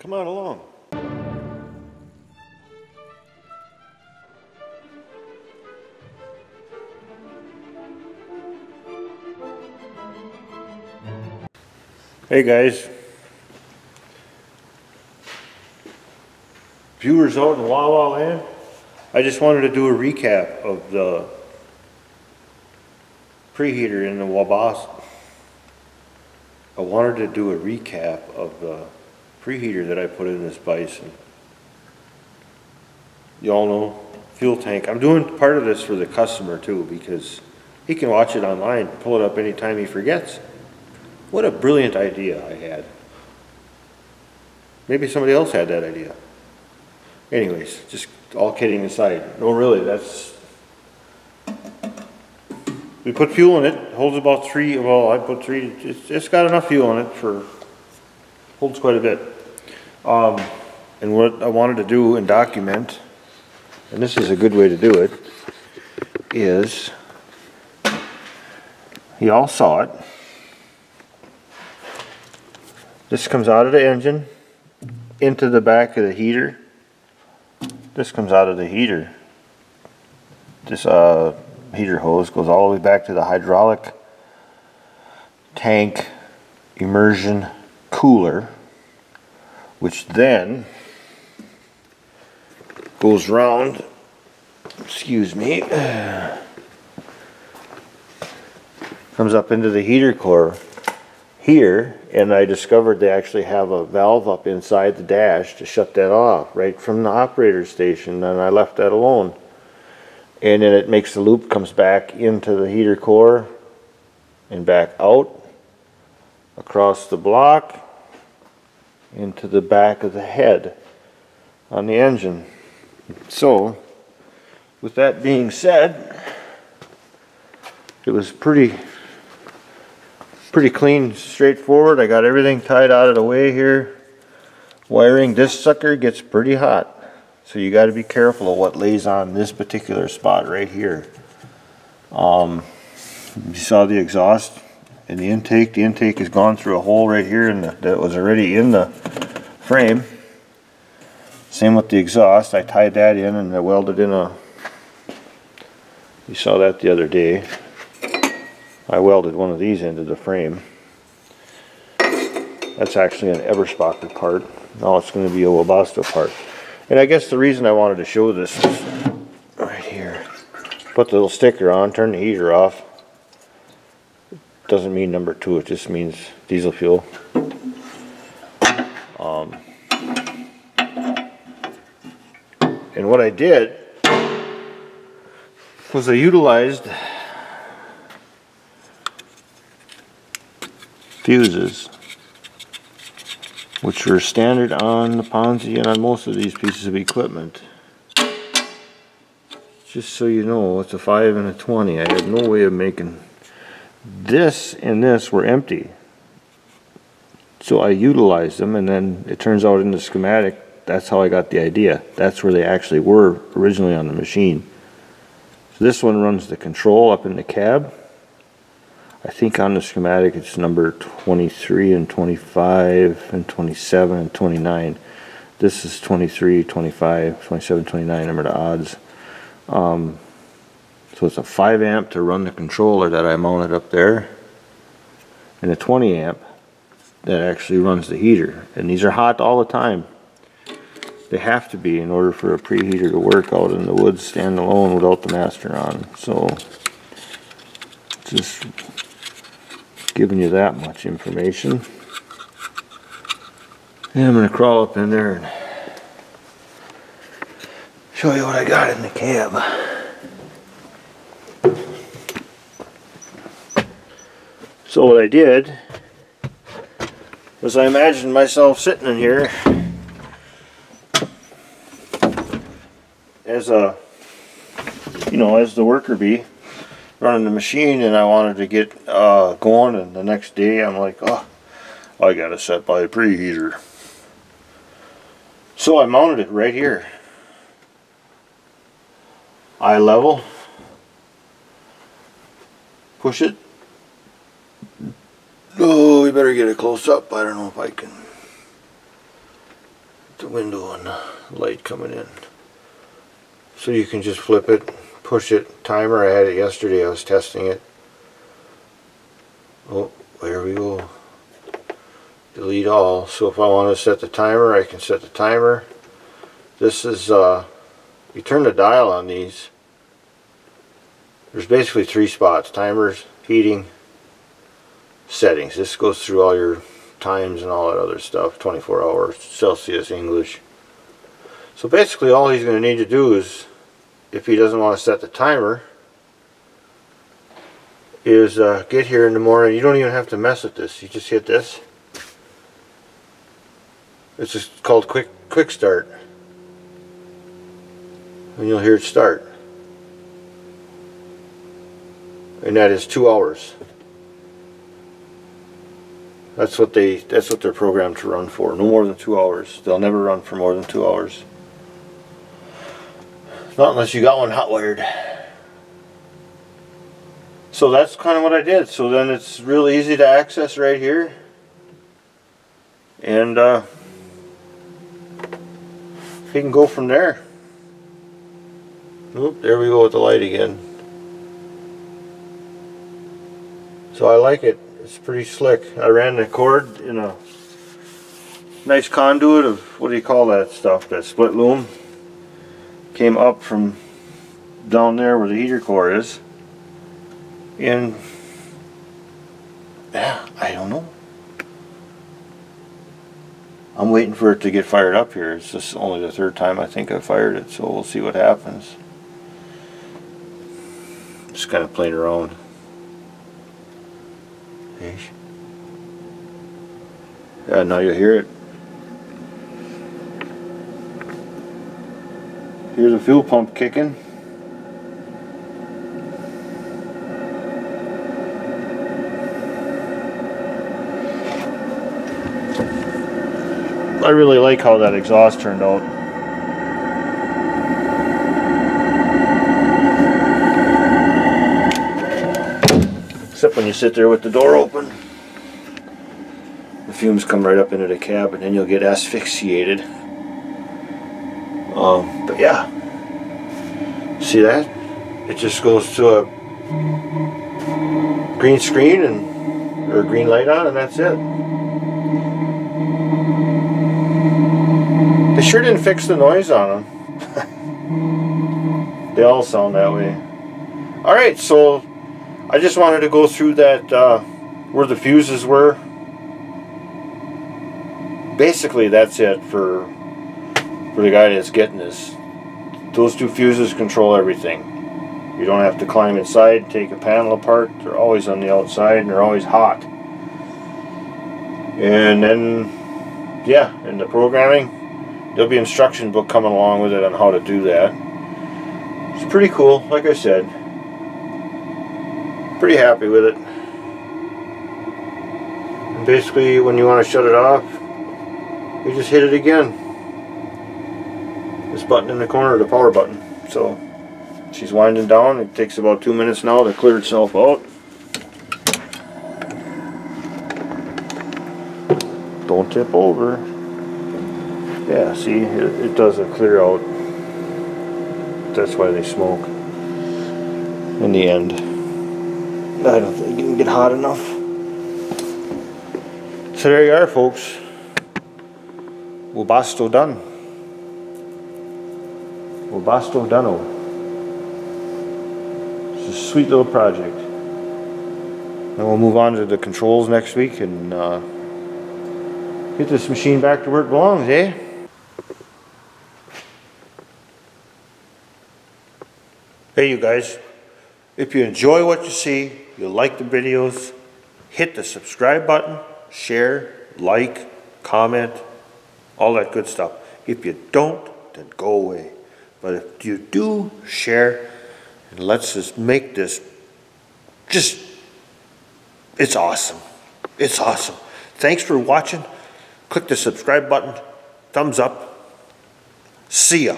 Come on along. Hey guys, viewers out in Wawa land, I just wanted to do a recap of the preheater in the Webasto. I wanted to do a recap of the preheater that I put in this Bison. You all know, fuel tank. I'm doing part of this for the customer too, because he can watch it online, pull it up anytime he forgets. What a brilliant idea I had. Maybe somebody else had that idea. Anyways, just all kidding aside. No, really, we put fuel in it. Holds about 3, well, I put 3, it's got enough fuel in it holds quite a bit. And what I wanted to do and document, and this is a good way to do it, is, you all saw it. This comes out of the engine into the back of the heater. This comes out of the heater. This heater hose goes all the way back to the hydraulic tank immersion cooler, which then goes round, excuse me, comes up into the heater core here, and I discovered they actually have a valve up inside the dash to shut that off right from the operator station, and I left that alone. And then it makes the loop, comes back into the heater core and back out across the block into the back of the head on the engine. So with that being said, it was pretty clean, straightforward. I got everything tied out of the way here. Wiring, this sucker gets pretty hot, so you got to be careful of what lays on this particular spot right here. You saw the exhaust and the intake. The intake has gone through a hole right here, and that was already in the frame. Same with the exhaust. I tied that in and I welded in a, you saw that the other day. I welded one of these into the frame. That's actually an Webasto part. Now it's going to be a Webasto part. And I guess the reason I wanted to show this is right here. Put the little sticker on, turn the heater off. Doesn't mean number 2, it just means diesel fuel. And what I did was I utilized fuses, which were standard on the Ponsse and on most of these pieces of equipment. Just so you know, it's a 5 and a 20. I had no way of making this, and this were empty. So I utilized them, and then it turns out in the schematic, that's how I got the idea. That's where they actually were originally on the machine. So this one runs the control up in the cab. I think on the schematic it's number 23 and 25 and 27 and 29. This is 23, 25, 27, 29, number the odds. So it's a 5 amp to run the controller that I mounted up there, and a 20 amp that actually runs the heater. And these are hot all the time. They have to be in order for a preheater to work out in the woods standalone without the master on. So just giving you that much information. And I'm going to crawl up in there and show you what I got in the cab. So what I did was I imagined myself sitting in here as a, you know, as the worker bee running the machine, and I wanted to get going, and the next day I'm like, oh, I gotta set by a preheater. So I mounted it right here, eye level, push it. Oh, we better get it close up. I don't know if I can. the window and the light coming in. So you can just flip it, push it. Timer, I had it yesterday, I was testing it. Oh, there we go. Delete all. So if I want to set the timer, I can set the timer. This is, you turn the dial on these. There's basically 3 spots: timers, heating, settings. This goes through all your times and all that other stuff. 24 hours, Celsius, English. So basically all he's going to need to do is, if he doesn't want to set the timer, is get here in the morning. You don't even have to mess with this. You just hit this. It's just called quick start. And you'll hear it start. And that is 2 hours. That's what they're programmed to run for. No more than 2 hours. They'll never run for more than 2 hours. Not unless you got one hot wired. So that's kind of what I did. So then it's real easy to access right here. And he can go from there. Oop, there we go with the light again. So I like it. It's pretty slick. I ran the cord in a nice conduit of, what do you call that stuff? That split loom. Came up from down there where the heater core is. And yeah, I don't know. I'm waiting for it to get fired up here. It's just only the 3rd time I think I fired it, so we'll see what happens. Just kind of playing around. Yeah, now you hear it. Here's a fuel pump kicking. I really like how that exhaust turned out. Except when you sit there with the door open. The fumes come right up into the cab and then you'll get asphyxiated. But yeah. See that? It just goes to a green screen or a green light on, and that's it. They sure didn't fix the noise on them. They all sound that way. Alright, so I just wanted to go through that where the fuses were. Basically that's it for the guy that's getting this. Those 2 fuses control everything. You don't have to climb inside, take a panel apart. They're always on the outside and they're always hot. And then, yeah, in the programming, there'll be an instruction book coming along with it on how to do that. It's pretty cool, like I said. Pretty happy with it. And basically, when you want to shut it off, you just hit it again. This button in the corner, the power button. So she's winding down. It takes about 2 minutes now to clear itself out. Don't tip over. Yeah, see, it does a clear out. That's why they smoke in the end. I don't think it can get hot enough. So there you are, folks. Webasto done. Webasto done. It's a sweet little project. Then we'll move on to the controls next week and get this machine back to where it belongs, eh? Hey you guys, if you enjoy what you see, you like the videos, hit the subscribe button, share, like, comment, all that good stuff. If you don't, then go away. But if you do, share, and let's just make this it's awesome. It's awesome. Thanks for watching. Click the subscribe button, thumbs up. See ya.